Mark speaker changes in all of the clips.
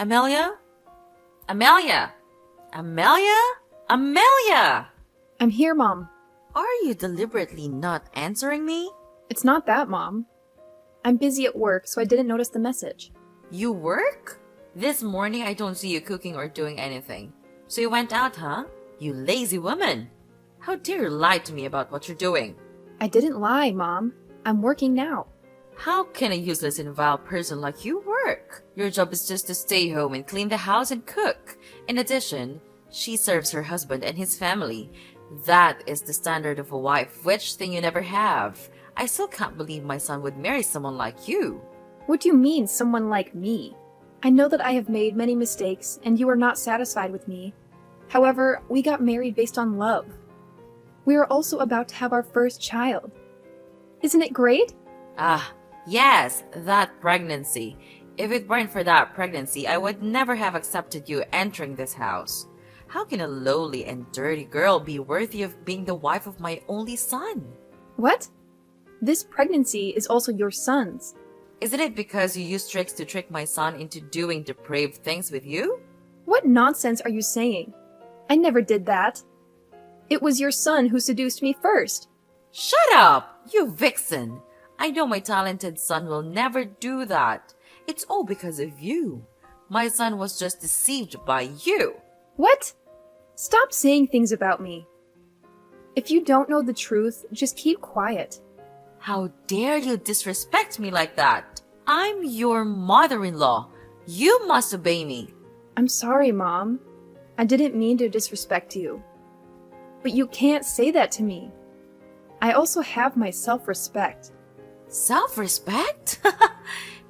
Speaker 1: Amelia? Amelia! Amelia? Amelia!
Speaker 2: I'm here, Mom.
Speaker 1: Are you deliberately not answering me?
Speaker 2: It's not that, Mom. I'm busy at work, so I didn't notice the message.
Speaker 1: You work? This morning I don't see you cooking or doing anything. So you went out, huh? You lazy woman! How dare you lie to me about what you're doing?
Speaker 2: I didn't lie, Mom. I'm working now.
Speaker 1: How can a useless and vile person like you work? Your job is just to stay home and clean the house and cook. In addition, she serves her husband and his family. That is the standard of a wife, which thing you never have. I still can't believe my son would marry someone like you.
Speaker 2: What do you mean, someone like me? I know that I have made many mistakes, and you are not satisfied with me. However, we got married based on love. We are also about to have our first child. Isn't it great?
Speaker 1: Ah, yes, that pregnancy. If it weren't for that pregnancy, I would never have accepted you entering this house. How can a lowly and dirty girl be worthy of being the wife of my only son?
Speaker 2: What? This pregnancy is also your son's.
Speaker 1: Isn't it because you used tricks to trick my son into doing depraved things with you?
Speaker 2: What nonsense are you saying? I never did that. It was your son who seduced me first.
Speaker 1: Shut up, you vixen! I know my talented son will never do that. It's all because of you. My son was just deceived by you.
Speaker 2: What? Stop saying things about me. If you don't know the truth, just keep quiet.
Speaker 1: How dare you disrespect me like that? I'm your mother-in-law. You must obey me.
Speaker 2: I'm sorry, Mom. I didn't mean to disrespect you. But you can't say that to me. I also have my self-respect.
Speaker 1: Self-respect?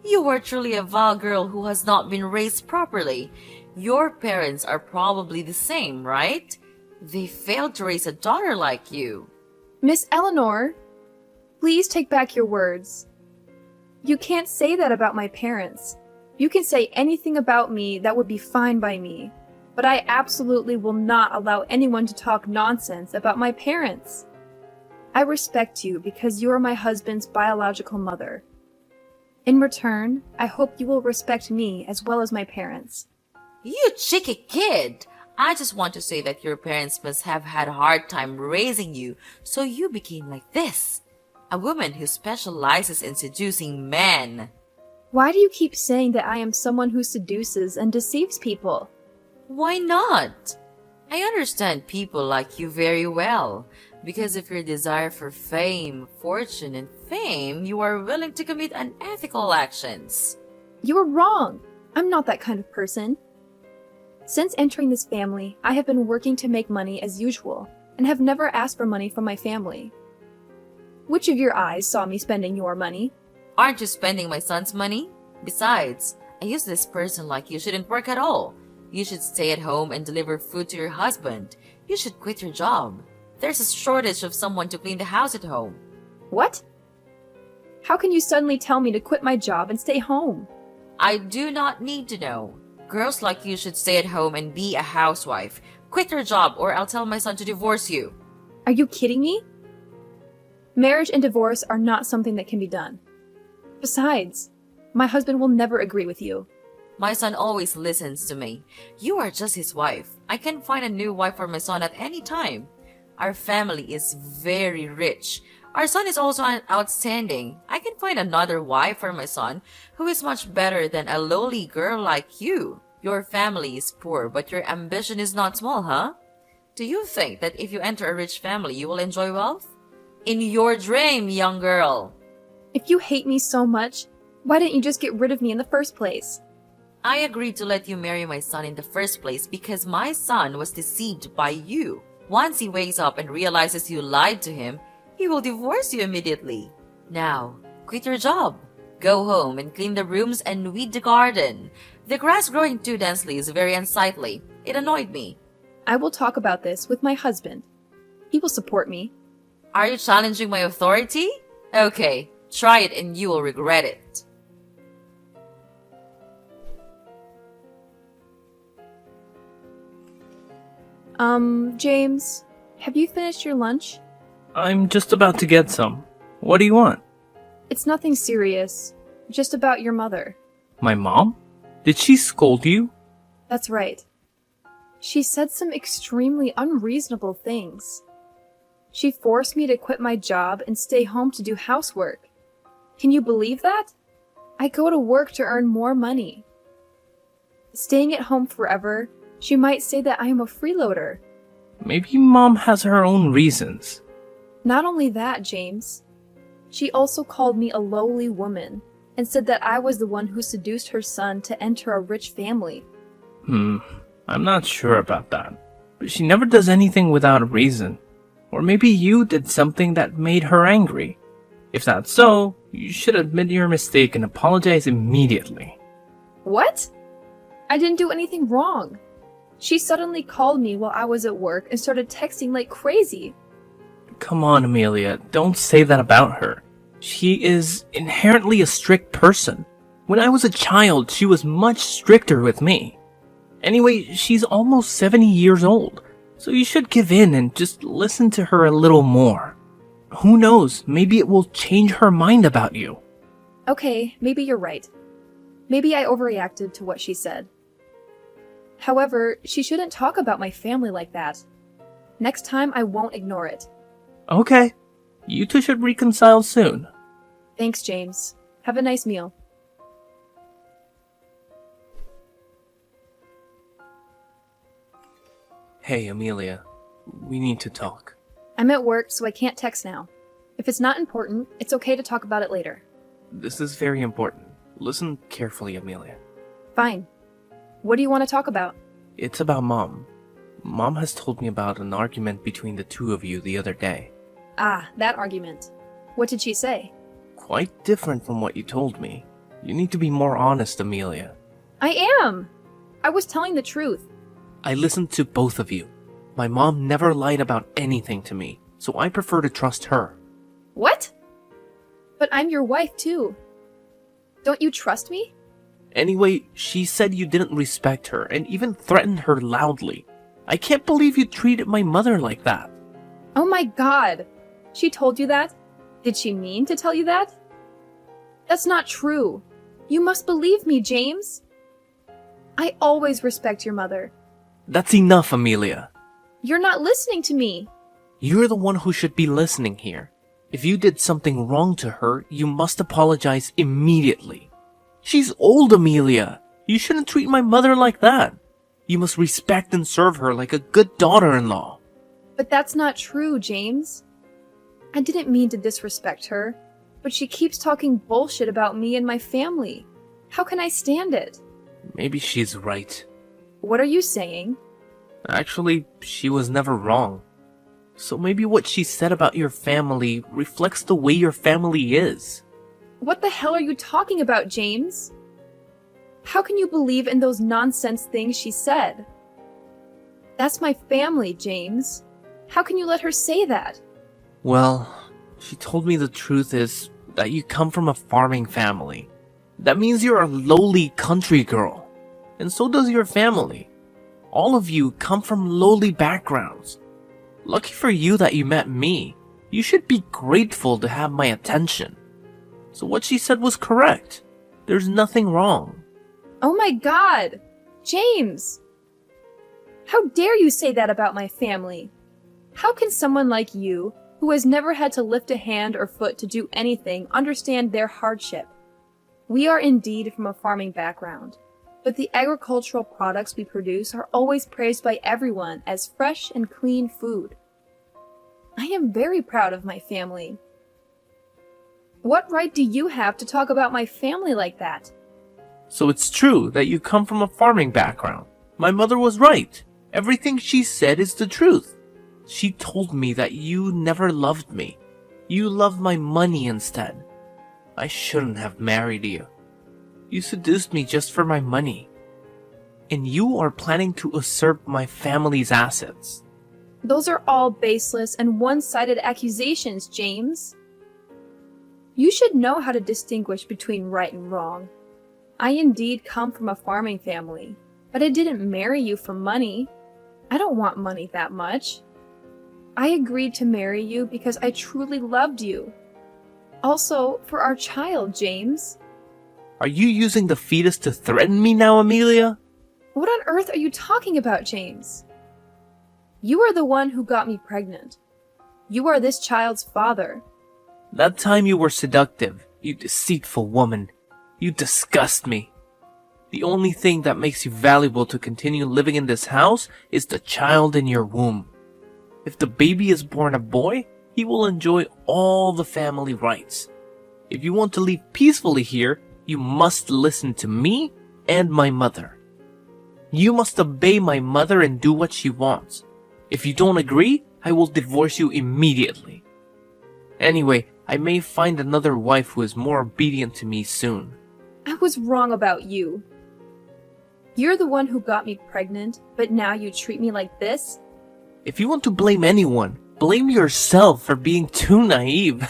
Speaker 1: You are truly a vile girl who has not been raised properly. Your parents are probably the same, right? They failed to raise a daughter like you.
Speaker 2: Miss Eleanor, please take back your words. You can't say that about my parents. You can say anything about me that would be fine by me, but I absolutely will not allow anyone to talk nonsense about my parents. I respect you because you are my husband's biological mother. In return, I hope you will respect me as well as my parents.
Speaker 1: You cheeky kid! I just want to say that your parents must have had a hard time raising you, so you became like this. A woman who specializes in seducing men.
Speaker 2: Why do you keep saying that I am someone who seduces and deceives people?
Speaker 1: Why not? I understand people like you very well. Because of your desire for fame, fortune, and fame, you are willing to commit unethical actions.
Speaker 2: You are wrong. I'm not that kind of person. Since entering this family, I have been working to make money as usual, and have never asked for money from my family. Which of your eyes saw me spending your money?
Speaker 1: Aren't you spending my son's money? Besides, a useless person like you shouldn't work at all. You should stay at home and deliver food to your husband. You should quit your job. There's a shortage of someone to clean the house at home.
Speaker 2: What? How can you suddenly tell me to quit my job and stay home?
Speaker 1: I do not need to know. Girls like you should stay at home and be a housewife. Quit your job or I'll tell my son to divorce you.
Speaker 2: Are you kidding me? Marriage and divorce are not something that can be done. Besides, my husband will never agree with you.
Speaker 1: My son always listens to me. You are just his wife. I can find a new wife for my son at any time. Our family is very rich. Our son is also outstanding. I can find another wife for my son who is much better than a lowly girl like you. Your family is poor, but your ambition is not small, huh? Do you think that if you enter a rich family, you will enjoy wealth? In your dream, young girl.
Speaker 2: If you hate me so much, why didn't you just get rid of me in the first place?
Speaker 1: I agreed to let you marry my son in the first place because my son was deceived by you. Once he wakes up and realizes you lied to him, he will divorce you immediately. Now, quit your job. Go home and clean the rooms and weed the garden. The grass growing too densely is very unsightly. It annoyed me.
Speaker 2: I will talk about this with my husband. He will support me.
Speaker 1: Are you challenging my authority? Okay, try it and you will regret it.
Speaker 2: James, have you finished your lunch?
Speaker 3: I'm just about to get some. What do you want?
Speaker 2: It's nothing serious. Just about your mother.
Speaker 3: My mom? Did she scold you?
Speaker 2: That's right. She said some extremely unreasonable things. She forced me to quit my job and stay home to do housework. Can you believe that? I go to work to earn more money. Staying at home forever, she might say that I am a freeloader.
Speaker 3: Maybe Mom has her own reasons.
Speaker 2: Not only that, James. She also called me a lowly woman and said that I was the one who seduced her son to enter a rich family.
Speaker 3: I'm not sure about that. But she never does anything without a reason. Or maybe you did something that made her angry. If that's so, you should admit your mistake and apologize immediately.
Speaker 2: What? I didn't do anything wrong. She suddenly called me while I was at work and started texting like crazy.
Speaker 3: Come on, Amelia, don't say that about her. She is inherently a strict person. When I was a child, she was much stricter with me. Anyway, she's almost 70 years old, so you should give in and just listen to her a little more. Who knows, maybe it will change her mind about you.
Speaker 2: Okay, maybe you're right. Maybe I overreacted to what she said. However, she shouldn't talk about my family like that. Next time, I won't ignore it.
Speaker 3: Okay, you two should reconcile soon.
Speaker 2: Thanks, James. Have a nice meal.
Speaker 3: Hey, Amelia, we need to talk.
Speaker 2: I'm at work, so I can't text now. If it's not important, it's okay to talk about it later.
Speaker 3: This is very important. Listen carefully, Amelia.
Speaker 2: Fine. What do you want to talk about?
Speaker 3: It's about Mom. Mom has told me about an argument between the two of you the other day.
Speaker 2: Ah, that argument. What did she say?
Speaker 3: Quite different from what you told me. You need to be more honest, Amelia.
Speaker 2: I am! I was telling the truth.
Speaker 3: I listened to both of you. My mom never lied about anything to me, so I prefer to trust her.
Speaker 2: What? But I'm your wife, too. Don't you trust me?
Speaker 3: Anyway, she said you didn't respect her and even threatened her loudly. I can't believe you treated my mother like that.
Speaker 2: Oh my god! She told you that? Did she mean to tell you that? That's not true. You must believe me, James. I always respect your mother.
Speaker 3: That's enough, Amelia.
Speaker 2: You're not listening to me.
Speaker 3: You're the one who should be listening here. If you did something wrong to her, you must apologize immediately. She's old, Amelia. You shouldn't treat my mother like that. You must respect and serve her like a good daughter-in-law.
Speaker 2: But that's not true, James. I didn't mean to disrespect her, but she keeps talking bullshit about me and my family. How can I stand it?
Speaker 3: Maybe she's right.
Speaker 2: What are you saying?
Speaker 3: Actually, she was never wrong. So maybe what she said about your family reflects the way your family is.
Speaker 2: What the hell are you talking about, James? How can you believe in those nonsense things she said? That's my family, James. How can you let her say that?
Speaker 3: Well, she told me the truth is that you come from a farming family. That means you're a lowly country girl. And so does your family. All of you come from lowly backgrounds. Lucky for you that you met me. You should be grateful to have my attention. So what she said was correct. There's nothing wrong.
Speaker 2: Oh my god! James! How dare you say that about my family? How can someone like you, who has never had to lift a hand or foot to do anything, understand their hardship? We are indeed from a farming background, but the agricultural products we produce are always praised by everyone as fresh and clean food. I am very proud of my family. What right do you have to talk about my family like that?
Speaker 3: So it's true that you come from a farming background. My mother was right. Everything she said is the truth. She told me that you never loved me. You loved my money instead. I shouldn't have married you. You seduced me just for my money. And you are planning to usurp my family's assets.
Speaker 2: Those are all baseless and one-sided accusations, James. You should know how to distinguish between right and wrong. I indeed come from a farming family, but I didn't marry you for money. I don't want money that much. I agreed to marry you because I truly loved you. Also, for our child, James.
Speaker 3: Are you using the fetus to threaten me now, Amelia?
Speaker 2: What on earth are you talking about, James? You are the one who got me pregnant. You are this child's father.
Speaker 3: That time you were seductive, you deceitful woman. You disgust me. The only thing that makes you valuable to continue living in this house is the child in your womb. If the baby is born a boy, he will enjoy all the family rights. If you want to live peacefully here, you must listen to me and my mother. You must obey my mother and do what she wants. If you don't agree, I will divorce you immediately. Anyway, I may find another wife who is more obedient to me soon.
Speaker 2: I was wrong about you. You're the one who got me pregnant, but now you treat me like this?
Speaker 3: If you want to blame anyone, blame yourself for being too naive.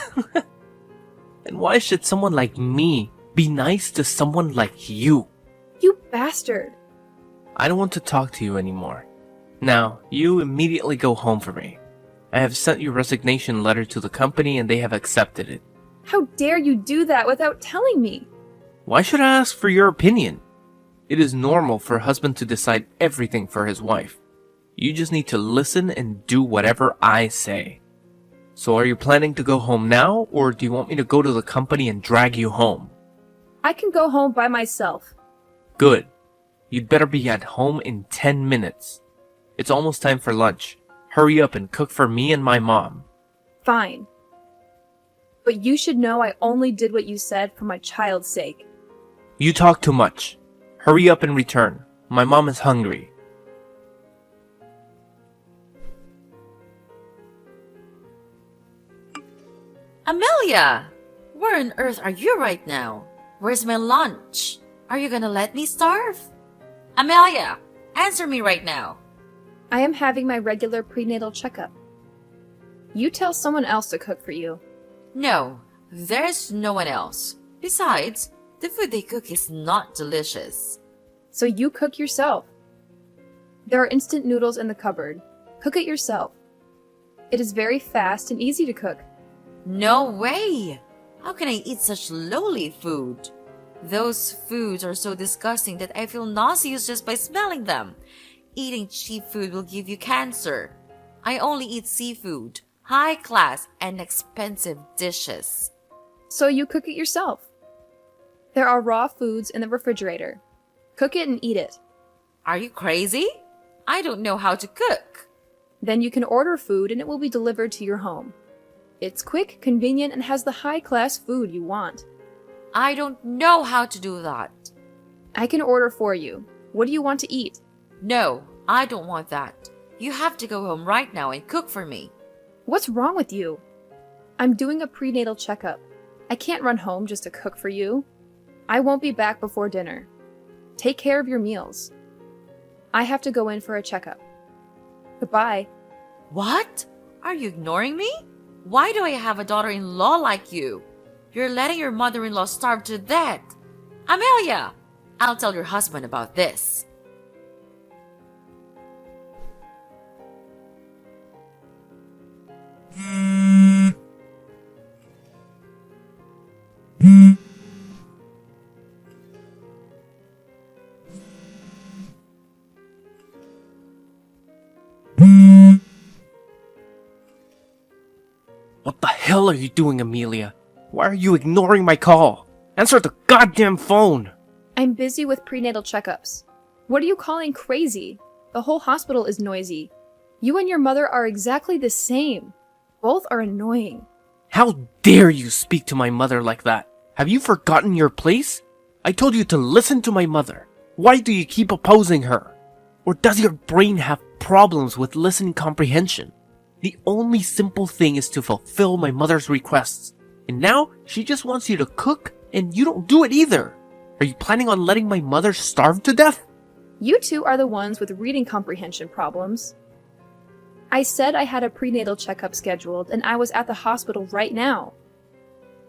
Speaker 3: And why should someone like me be nice to someone like you?
Speaker 2: You bastard.
Speaker 3: I don't want to talk to you anymore. Now, you immediately go home for me. I have sent your resignation letter to the company and they have accepted it.
Speaker 2: How dare you do that without telling me?
Speaker 3: Why should I ask for your opinion? It is normal for a husband to decide everything for his wife. You just need to listen and do whatever I say. So are you planning to go home now, or do you want me to go to the company and drag you home?
Speaker 2: I can go home by myself.
Speaker 3: Good. You'd better be at home in 10 minutes. It's almost time for lunch. Hurry up and cook for me and my mom.
Speaker 2: Fine. But you should know I only did what you said for my child's sake.
Speaker 3: You talk too much. Hurry up and return. My mom is hungry.
Speaker 1: Amelia! Where on earth are you right now? Where's my lunch? Are you gonna let me starve? Amelia! Answer me right now.
Speaker 2: I am having my regular prenatal checkup. You tell someone else to cook for you.
Speaker 1: No, there's no one else. Besides, the food they cook is not delicious.
Speaker 2: So you cook yourself. There are instant noodles in the cupboard. Cook it yourself. It is very fast and easy to cook.
Speaker 1: No way! How can I eat such lowly food? Those foods are so disgusting that I feel nauseous just by smelling them. Eating cheap food will give you cancer. I only eat seafood, high class and expensive dishes.
Speaker 2: So you cook it yourself. There are raw foods in the refrigerator. Cook it and eat it.
Speaker 1: Are you crazy? I don't know how to cook.
Speaker 2: Then you can order food and it will be delivered to your home. It's quick, convenient, and has the high-class food you want.
Speaker 1: I don't know how to do that.
Speaker 2: I can order for you. What do you want to eat?
Speaker 1: No, I don't want that. You have to go home right now and cook for me.
Speaker 2: What's wrong with you? I'm doing a prenatal checkup. I can't run home just to cook for you. I won't be back before dinner. Take care of your meals. I have to go in for a checkup. Goodbye.
Speaker 1: What? Are you ignoring me? Why do I have a daughter-in-law like you? You're letting your mother-in-law starve to death. Amelia! I'll tell your husband about this.
Speaker 3: What the hell are you doing, Amelia? Why are you ignoring my call? Answer the goddamn phone!
Speaker 2: I'm busy with prenatal checkups. What are you calling crazy? The whole hospital is noisy. You and your mother are exactly the same. Both are annoying.
Speaker 3: How dare you speak to my mother like that? Have you forgotten your place? I told you to listen to my mother. Why do you keep opposing her? Or does your brain have problems with listening comprehension? The only simple thing is to fulfill my mother's requests. And now, she just wants you to cook, and you don't do it either. Are you planning on letting my mother starve to death?
Speaker 2: You two are the ones with reading comprehension problems. I said I had a prenatal checkup scheduled, and I was at the hospital right now.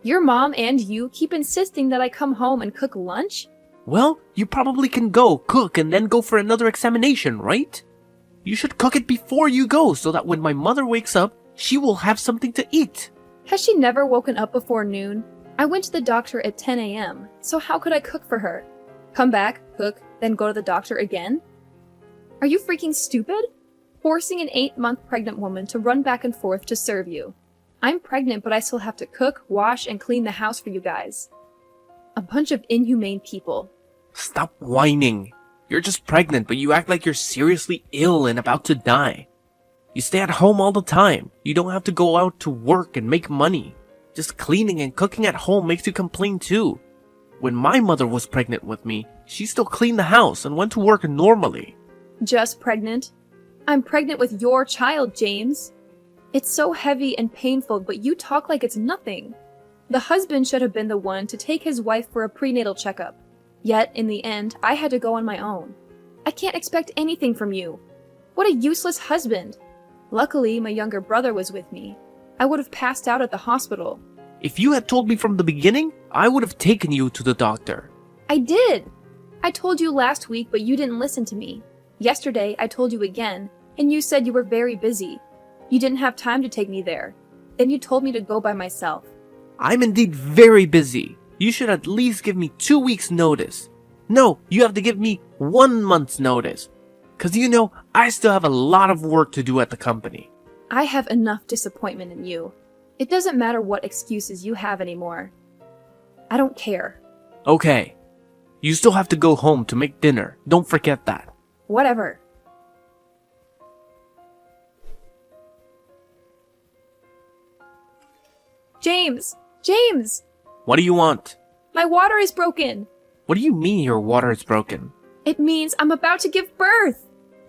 Speaker 2: Your mom and you keep insisting that I come home and cook lunch?
Speaker 3: Well, you probably can go, cook, and then go for another examination, right? You should cook it before you go so that when my mother wakes up, she will have something to eat.
Speaker 2: Has she never woken up before noon? I went to the doctor at 10 a.m., so how could I cook for her? Come back, cook, then go to the doctor again? Are you freaking stupid? Forcing an 8-month pregnant woman to run back and forth to serve you. I'm pregnant, but I still have to cook, wash, and clean the house for you guys. A bunch of inhumane people.
Speaker 3: Stop whining. You're just pregnant, but you act like you're seriously ill and about to die. You stay at home all the time. You don't have to go out to work and make money. Just cleaning and cooking at home makes you complain too. When my mother was pregnant with me, she still cleaned the house and went to work normally.
Speaker 2: Just pregnant? I'm pregnant with your child, James. It's so heavy and painful, but you talk like it's nothing. The husband should have been the one to take his wife for a prenatal checkup. Yet, in the end, I had to go on my own. I can't expect anything from you. What a useless husband. Luckily, my younger brother was with me. I would have passed out at the hospital.
Speaker 3: If you had told me from the beginning, I would have taken you to the doctor.
Speaker 2: I did! I told you last week, but you didn't listen to me. Yesterday, I told you again, and you said you were very busy. You didn't have time to take me there. Then you told me to go by myself.
Speaker 3: I'm indeed very busy. You should at least give me 2 weeks' notice. No, you have to give me 1 month's notice. 'Cause you know, I still have a lot of work to do at the company.
Speaker 2: I have enough disappointment in you. It doesn't matter what excuses you have anymore. I don't care.
Speaker 3: Okay. You still have to go home to make dinner. Don't forget that.
Speaker 2: Whatever. James! James!
Speaker 3: What do you want?
Speaker 2: My water is broken!
Speaker 3: What do you mean your water is broken?
Speaker 2: It means I'm about to give birth!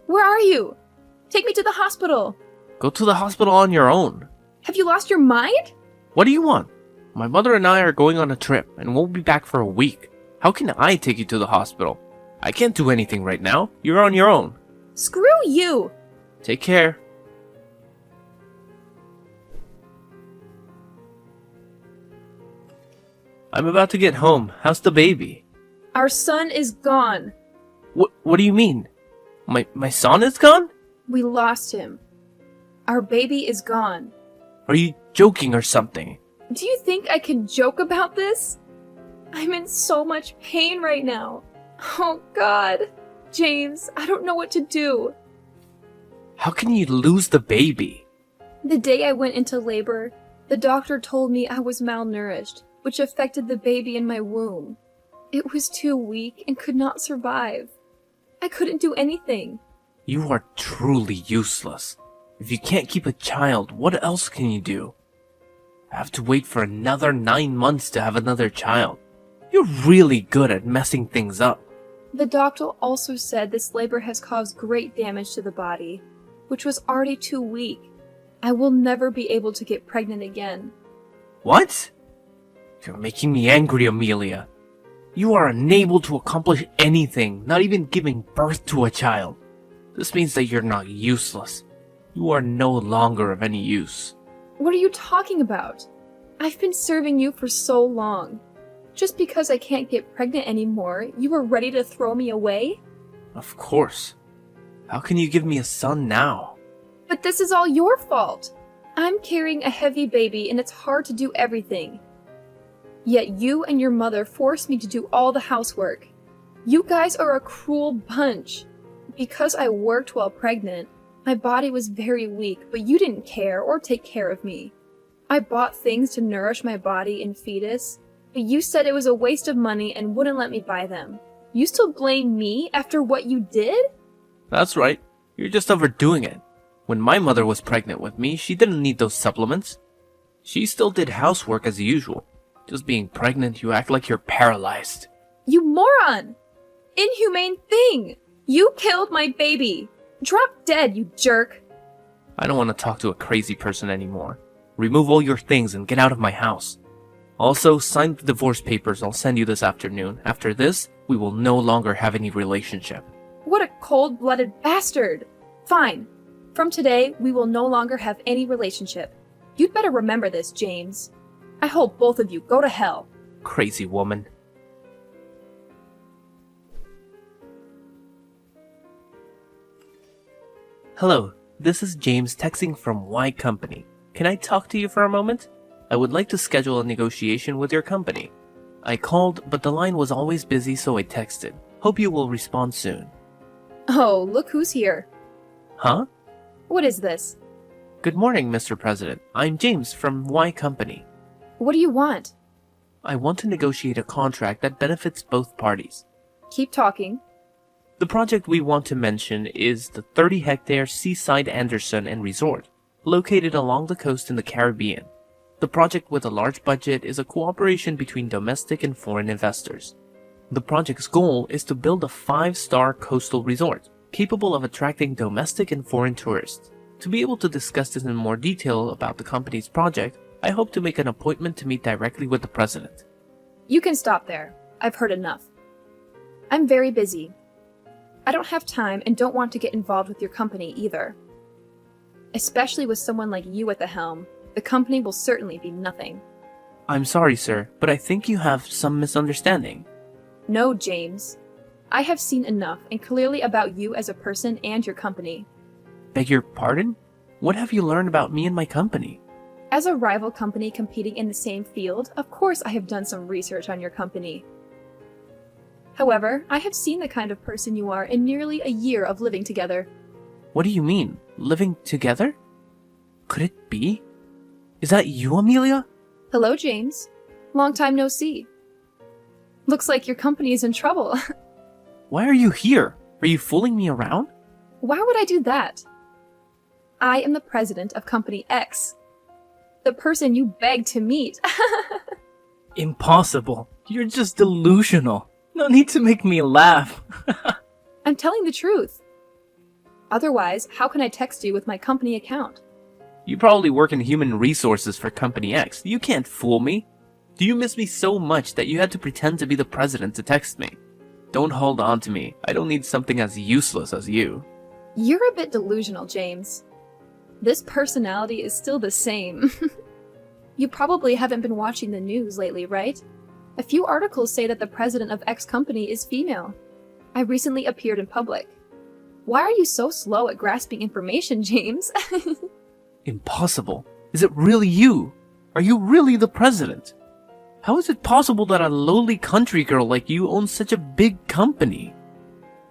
Speaker 2: Where are you? Take me to the hospital!
Speaker 3: Go to the hospital on your own.
Speaker 2: Have you lost your mind?
Speaker 3: What do you want? My mother and I are going on a trip and won't be back for a week. How can I take you to the hospital? I can't do anything right now. You're on your own.
Speaker 2: Screw you!
Speaker 3: Take care. I'm about to get home. How's the baby?
Speaker 2: Our son is gone.
Speaker 3: What do you mean? My son is gone?
Speaker 2: We lost him. Our baby is gone.
Speaker 3: Are you joking or something?
Speaker 2: Do you think I can joke about this? I'm in so much pain right now. Oh God. James, I don't know what to do.
Speaker 3: How can you lose the baby?
Speaker 2: The day I went into labor, the doctor told me I was malnourished, which affected the baby in my womb. It was too weak and could not survive. I couldn't do anything.
Speaker 3: You are truly useless. If you can't keep a child, what else can you do? I have to wait for another 9 months to have another child. You're really good at messing things up.
Speaker 2: The doctor also said this labor has caused great damage to the body, which was already too weak. I will never be able to get pregnant again.
Speaker 3: What? You're making me angry, Amelia. You are unable to accomplish anything, not even giving birth to a child. This means that you're not useless. You are no longer of any use.
Speaker 2: What are you talking about? I've been serving you for so long. Just because I can't get pregnant anymore, you are ready to throw me away?
Speaker 3: Of course. How can you give me a son now?
Speaker 2: But this is all your fault. I'm carrying a heavy baby and it's hard to do everything. Yet you and your mother forced me to do all the housework. You guys are a cruel bunch. Because I worked while pregnant, my body was very weak, but you didn't care or take care of me. I bought things to nourish my body and fetus, but you said it was a waste of money and wouldn't let me buy them. You still blame me after what you did?
Speaker 3: That's right. You're just overdoing it. When my mother was pregnant with me, she didn't need those supplements. She still did housework as usual. Just being pregnant, you act like you're paralyzed.
Speaker 2: You moron! Inhumane thing! You killed my baby! Drop dead, you jerk!
Speaker 3: I don't want to talk to a crazy person anymore. Remove all your things and get out of my house. Also, sign the divorce papers I'll send you this afternoon. After this, we will no longer have any relationship.
Speaker 2: What a cold-blooded bastard! Fine. From today, we will no longer have any relationship. You'd better remember this, James. I hope both of you go to hell.
Speaker 3: Crazy woman. Hello, this is James texting from Y Company. Can I talk to you for a moment? I would like to schedule a negotiation with your company. I called, but the line was always busy, so I texted. Hope you will respond soon.
Speaker 2: Oh, look who's here.
Speaker 3: Huh?
Speaker 2: What is this?
Speaker 3: Good morning, Mr. President. I'm James from Y Company.
Speaker 2: What do you want?
Speaker 3: I want to negotiate a contract that benefits both parties.
Speaker 2: Keep talking.
Speaker 3: The project we want to mention is the 30-hectare Seaside Anderson and Resort, located along the coast in the Caribbean. The project with a large budget is a cooperation between domestic and foreign investors. The project's goal is to build a 5-star coastal resort, capable of attracting domestic and foreign tourists. To be able to discuss this in more detail about the company's project, I hope to make an appointment to meet directly with the president.
Speaker 2: You can stop there. I've heard enough. I'm very busy. I don't have time and don't want to get involved with your company either. Especially with someone like you at the helm, the company will certainly be nothing.
Speaker 3: I'm sorry, sir, but I think you have some misunderstanding.
Speaker 2: No, James. I have seen enough and clearly about you as a person and your company.
Speaker 3: Beg your pardon? What have you learned about me and my company?
Speaker 2: As a rival company competing in the same field, of course I have done some research on your company. However, I have seen the kind of person you are in nearly a year of living together.
Speaker 3: What do you mean? Living together? Could it be? Is that you, Amelia?
Speaker 2: Hello, James. Long time no see. Looks like your company is in trouble.
Speaker 3: Why are you here? Are you fooling me around?
Speaker 2: Why would I do that? I am the president of Company X. The person you begged to meet.
Speaker 3: Impossible. You're just delusional. No need to make me laugh.
Speaker 2: I'm telling the truth. Otherwise, how can I text you with my company account?
Speaker 3: You probably work in human resources for Company X. You can't fool me. Do you miss me so much that you had to pretend to be the president to text me? Don't hold on to me. I don't need something as useless as you.
Speaker 2: You're a bit delusional, James. This personality is still the same. You probably haven't been watching the news lately, right? A few articles say that the president of X company is female. I recently appeared in public. Why are you so slow at grasping information, James?
Speaker 3: Impossible. Is it really you? Are you really the president? How is it possible that a lowly country girl like you owns such a big company?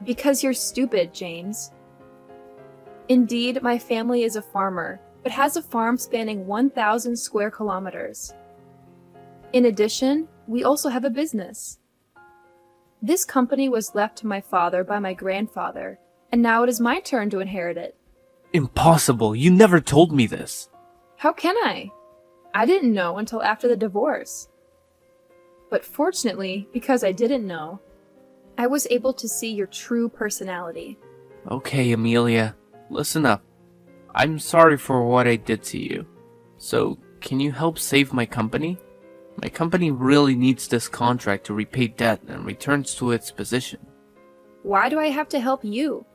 Speaker 2: Because you're stupid, James. Indeed, my family is a farmer, but has a farm spanning 1,000 square kilometers. In addition, we also have a business. This company was left to my father by my grandfather, and now it is my turn to inherit it.
Speaker 3: Impossible. You never told me this.
Speaker 2: How can I? I didn't know until after the divorce. But fortunately, because I didn't know, I was able to see your true personality.
Speaker 3: Okay, Amelia. Listen up. I'm sorry for what I did to you. So, can you help save my company? My company really needs this contract to repay debt and returns to its position.
Speaker 2: Why do I have to help you?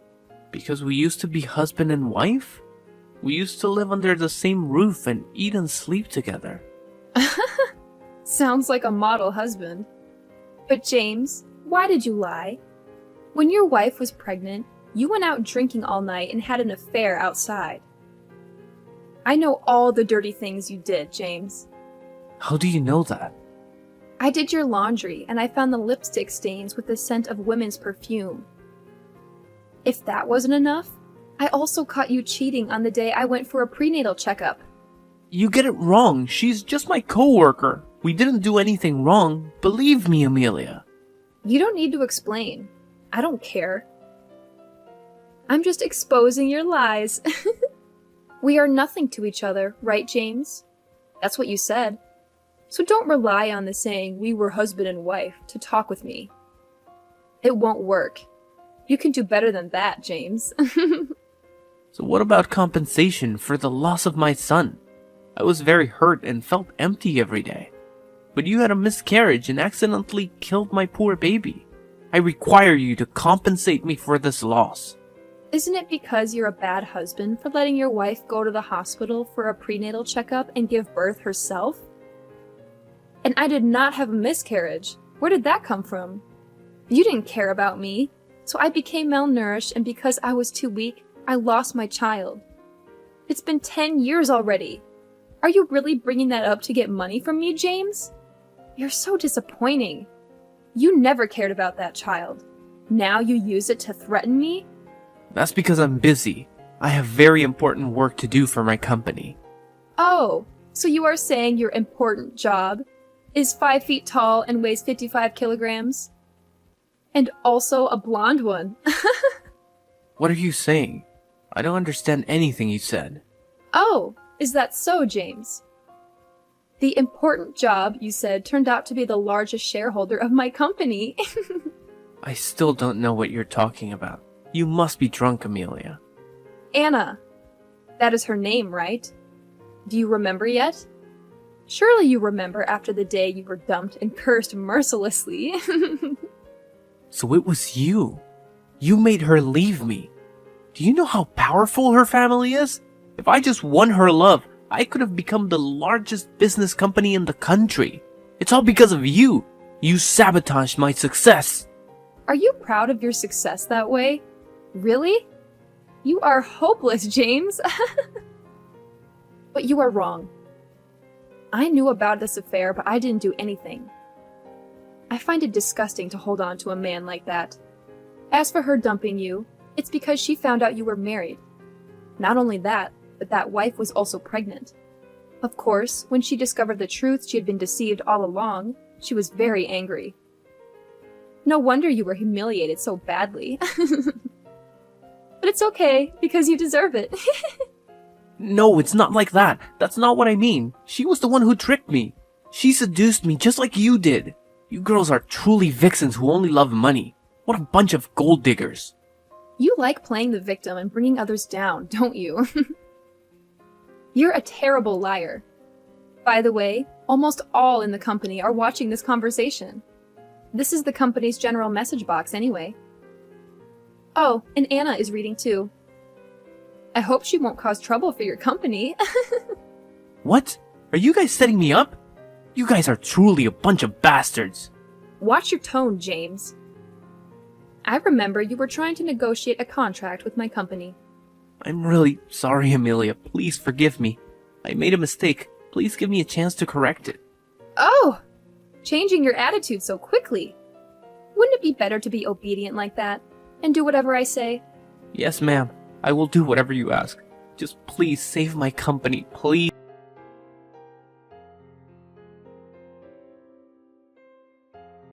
Speaker 3: Because we used to be husband and wife? We used to live under the same roof and eat and sleep together.
Speaker 2: Sounds like a model husband. But James, why did you lie? When your wife was pregnant, you went out drinking all night and had an affair outside. I know all the dirty things you did, James.
Speaker 3: How do you know that?
Speaker 2: I did your laundry and I found the lipstick stains with the scent of women's perfume. If that wasn't enough, I also caught you cheating on the day I went for a prenatal checkup.
Speaker 3: You get it wrong. She's just my coworker. We didn't do anything wrong. Believe me, Amelia.
Speaker 2: You don't need to explain. I don't care. I'm just exposing your lies. We are nothing to each other, right, James? That's what you said. So don't rely on the saying we were husband and wife to talk with me. It won't work. You can do better than that, James.
Speaker 3: So what about compensation for the loss of my son? I was very hurt and felt empty every day. But you had a miscarriage and accidentally killed my poor baby. I require you to compensate me for this loss.
Speaker 2: Isn't it because you're a bad husband for letting your wife go to the hospital for a prenatal checkup and give birth herself? And I did not have a miscarriage. Where did that come from? You didn't care about me, so I became malnourished, and because I was too weak, I lost my child. It's been 10 years already. Are you really bringing that up to get money from me, James? You're so disappointing. You never cared about that child. Now you use it to threaten me?
Speaker 3: That's because I'm busy. I have very important work to do for my company.
Speaker 2: Oh, so you are saying your important job is 5 feet tall and weighs 55 kilograms? And also a blonde one.
Speaker 3: What are you saying? I don't understand anything you said.
Speaker 2: Oh, is that so, James? The important job, you said, turned out to be the largest shareholder of my company.
Speaker 3: I still don't know what you're talking about. You must be drunk, Amelia.
Speaker 2: Anna. That is her name, right? Do you remember yet? Surely you remember after the day you were dumped and cursed mercilessly.
Speaker 3: So it was you. You made her leave me. Do you know how powerful her family is? If I just won her love, I could have become the largest business company in the country. It's all because of you. You sabotaged my success.
Speaker 2: Are you proud of your success that way? Really? You are hopeless, James. But you are wrong. I knew about this affair, but I didn't do anything. I find it disgusting to hold on to a man like that. As for her dumping you, it's because she found out you were married. Not only that, but that wife was also pregnant. Of course, when she discovered the truth she had been deceived all along, she was very angry. No wonder you were humiliated so badly. But it's okay, because you deserve it.
Speaker 3: No, it's not like that. That's not what I mean. She was the one who tricked me. She seduced me just like you did. You girls are truly vixens who only love money. What a bunch of gold diggers.
Speaker 2: You like playing the victim and bringing others down, don't you? You're a terrible liar. By the way, almost all in the company are watching this conversation. This is the company's general message box anyway. Oh, and Anna is reading too. I hope she won't cause trouble for your company.
Speaker 3: What? Are you guys setting me up? You guys are truly a bunch of bastards.
Speaker 2: Watch your tone, James. I remember you were trying to negotiate a contract with my company.
Speaker 3: I'm really sorry, Amelia. Please forgive me. I made a mistake. Please give me a chance to correct it.
Speaker 2: Oh! Changing your attitude so quickly. Wouldn't it be better to be obedient like that and do whatever I say?
Speaker 3: Yes, ma'am. I will do whatever you ask. Just please save my company, please.